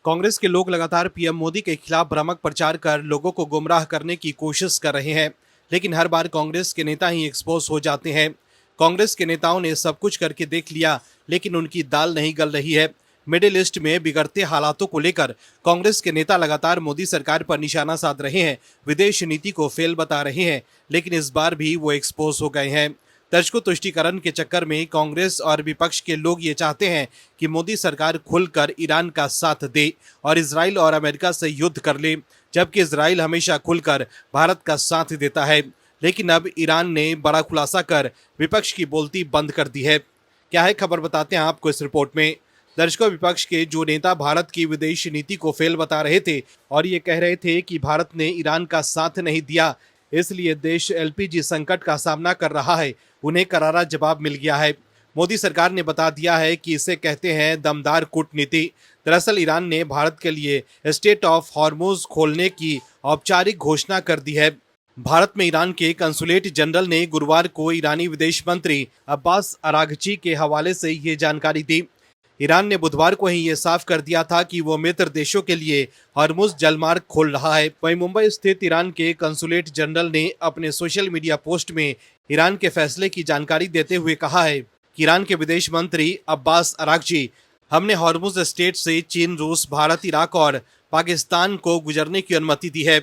कांग्रेस के लोग लगातार पीएम मोदी के खिलाफ भ्रामक प्रचार कर लोगों को गुमराह करने की कोशिश कर रहे हैं, लेकिन हर बार कांग्रेस के नेता ही एक्सपोज हो जाते हैं। कांग्रेस के नेताओं ने सब कुछ करके देख लिया, लेकिन उनकी दाल नहीं गल रही है। मिडिल ईस्ट में बिगड़ते हालातों को लेकर कांग्रेस के नेता लगातार मोदी सरकार पर निशाना साध रहे हैं, विदेश नीति को फेल बता रहे हैं, लेकिन इस बार भी वो एक्सपोज हो गए हैं। दर्शकों, तुष्टीकरण के चक्कर में कांग्रेस और विपक्ष के लोग ये चाहते हैं कि मोदी सरकार खुलकर ईरान का साथ दे और इजराइल और अमेरिका से युद्ध कर ले, जबकि इजराइल हमेशा खुलकर भारत का साथ देता है। लेकिन अब ईरान ने बड़ा खुलासा कर विपक्ष की बोलती बंद कर दी है। क्या है खबर, बताते हैं आपको इस रिपोर्ट में। दर्शकों, विपक्ष के जो नेता भारत की विदेश नीति को फेल बता रहे थे और ये कह रहे थे कि भारत ने ईरान का साथ नहीं दिया, इसलिए देश एलपीजी संकट का सामना कर रहा है, उन्हें करारा जवाब मिल गया है। मोदी सरकार ने बता दिया है कि इसे कहते हैं दमदार कूटनीति। दरअसल ईरान ने भारत के लिए स्टेट ऑफ हॉर्मुज खोलने की औपचारिक घोषणा कर दी है। भारत में ईरान के कंसुलेट जनरल ने गुरुवार को ईरानी विदेश मंत्री अब्बास अरागची के हवाले से ये जानकारी दी। ईरान ने बुधवार को ही ये साफ कर दिया था कि वो मित्र देशों के लिए हॉर्मुज जलमार्ग खोल रहा है। वहीं मुंबई स्थित ईरान के कंसुलेट जनरल ने अपने सोशल मीडिया पोस्ट में ईरान के फैसले की जानकारी देते हुए कहा है कि ईरान के विदेश मंत्री अब्बास अरागची, हमने हॉर्मुज स्टेट से चीन, रूस, भारत, इराक और पाकिस्तान को गुजरने की अनुमति दी है।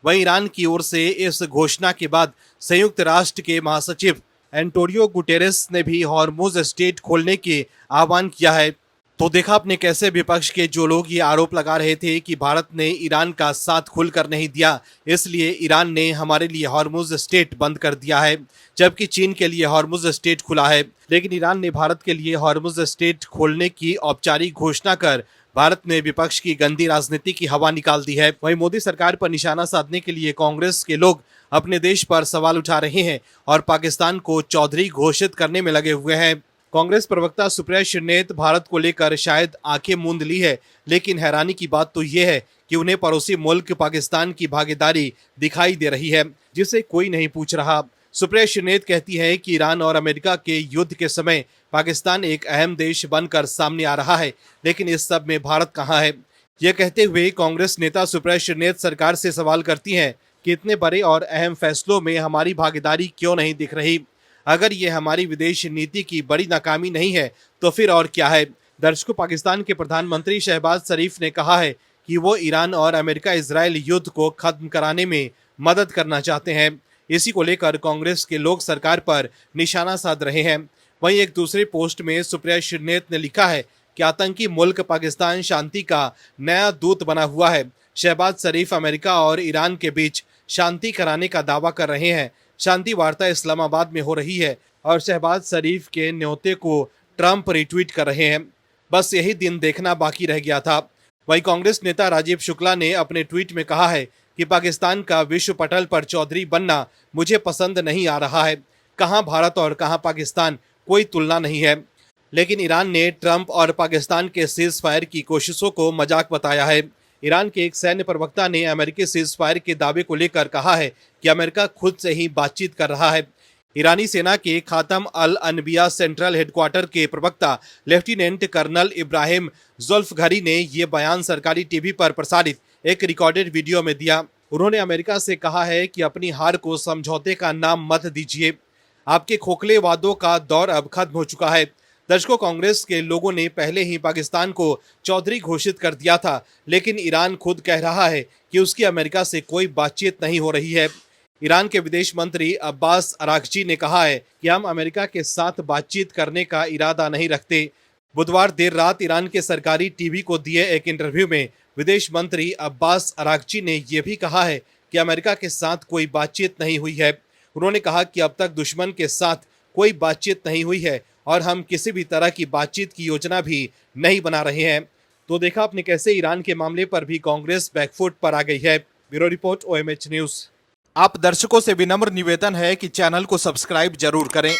वहीं ईरान की ओर से इस घोषणा के बाद संयुक्त राष्ट्र के महासचिव एंटोनियो गुटेरेस ने भी हॉर्मुज स्टेट खोलने के आह्वान किया है। तो देखा आपने कैसे विपक्ष के जो लोग ये आरोप लगा रहे थे कि भारत ने ईरान का साथ खुलकर नहीं दिया, इसलिए ईरान ने हमारे लिए हॉर्मुज स्टेट बंद कर दिया है, जबकि चीन के लिए हॉर्मुज स्टेट खुला है। लेकिन ईरान ने भारत के लिए हॉर्मुज स्टेट खोलने की औपचारिक घोषणा कर भारत में विपक्ष की गंदी राजनीति की हवा निकाल दी है। वहीं मोदी सरकार पर निशाना साधने के लिए कांग्रेस के लोग अपने देश पर सवाल उठा रहे हैं और पाकिस्तान को चौधरी घोषित करने में लगे हुए हैं। कांग्रेस प्रवक्ता सुप्रिया श्रीनेत ने भारत को लेकर शायद आंखें मूंद ली है, लेकिन हैरानी की बात तो ये है कि उन्हें पड़ोसी मुल्क पाकिस्तान की भागीदारी दिखाई दे रही है, जिसे कोई नहीं पूछ रहा। सुप्रिया श्रीनेत कहती है कि ईरान और अमेरिका के युद्ध के समय पाकिस्तान एक अहम देश बनकर सामने आ रहा है, लेकिन इस सब में भारत कहाँ है। यह कहते हुए कांग्रेस नेता सुप्रिया श्रीनेत सरकार से सवाल करती हैं कि इतने बड़े और अहम फैसलों में हमारी भागीदारी क्यों नहीं दिख रही। अगर ये हमारी विदेश नीति की बड़ी नाकामी नहीं है तो फिर और क्या है। दर्शकों, पाकिस्तान के प्रधानमंत्री शहबाज शरीफ ने कहा है कि वो ईरान और अमेरिका इजराइल युद्ध को खत्म कराने में मदद करना चाहते हैं। इसी को लेकर कांग्रेस के लोग सरकार पर निशाना साध रहे हैं। वहीं एक दूसरे पोस्ट में सुप्रिया श्रीनेत ने लिखा है कि आतंकी मुल्क पाकिस्तान शांति का नया दूत बना हुआ है। शहबाज शरीफ अमेरिका और ईरान के बीच शांति कराने का दावा कर रहे हैं। शांति वार्ता इस्लामाबाद में हो रही है और शहबाज शरीफ के न्योते को ट्रंप रिट्वीट कर रहे हैं। बस यही दिन देखना बाकी रह गया था। वहीं कांग्रेस नेता राजीव शुक्ला ने अपने ट्वीट में कहा है कि पाकिस्तान का विश्व पटल पर चौधरी बनना मुझे पसंद नहीं आ रहा है। कहाँ भारत और कहाँ पाकिस्तान, कोई तुलना नहीं है। लेकिन ईरान ने ट्रंप और पाकिस्तान के सीज फायर की कोशिशों को मजाक बताया है। ईरान के एक सैन्य प्रवक्ता ने अमेरिकी सीज फायर के दावे को लेकर कहा है कि अमेरिका खुद से ही बातचीत कर रहा है। ईरानी सेना के खातम अल अनबिया सेंट्रल हेडक्वार्टर के प्रवक्ता लेफ्टिनेंट कर्नल इब्राहिम जुल्फघरी ने ये बयान सरकारी टीवी पर प्रसारित एक रिकॉर्डेड वीडियो में दिया। उन्होंने अमेरिका से कहा है कि अपनी हार को समझौते का नाम मत दीजिए। आपके खोखले वादों का दौर अब खत्म हो चुका है। दर्शकों, कांग्रेस के लोगों ने पहले ही पाकिस्तान को चौधरी घोषित कर दिया था, लेकिन ईरान खुद कह रहा है कि उसकी अमेरिका से कोई बातचीत नहीं हो रही है। ईरान के विदेश मंत्री अब्बास अरागची ने कहा है कि हम अमेरिका के साथ बातचीत करने का इरादा नहीं रखते। बुधवार देर रात ईरान के सरकारी टीवी को दिए एक इंटरव्यू में विदेश मंत्री अब्बास अरागची ने यह भी कहा है कि अमेरिका के साथ कोई बातचीत नहीं हुई है। उन्होंने कहा कि अब तक दुश्मन के साथ कोई बातचीत नहीं हुई है और हम किसी भी तरह की बातचीत की योजना भी नहीं बना रहे हैं। तो देखा आपने कैसे ईरान के मामले पर भी कांग्रेस बैकफुट पर आ गई है। Bureau report, OMH news. आप दर्शकों से विनम्र निवेदन है कि चैनल को सब्सक्राइब जरूर करें।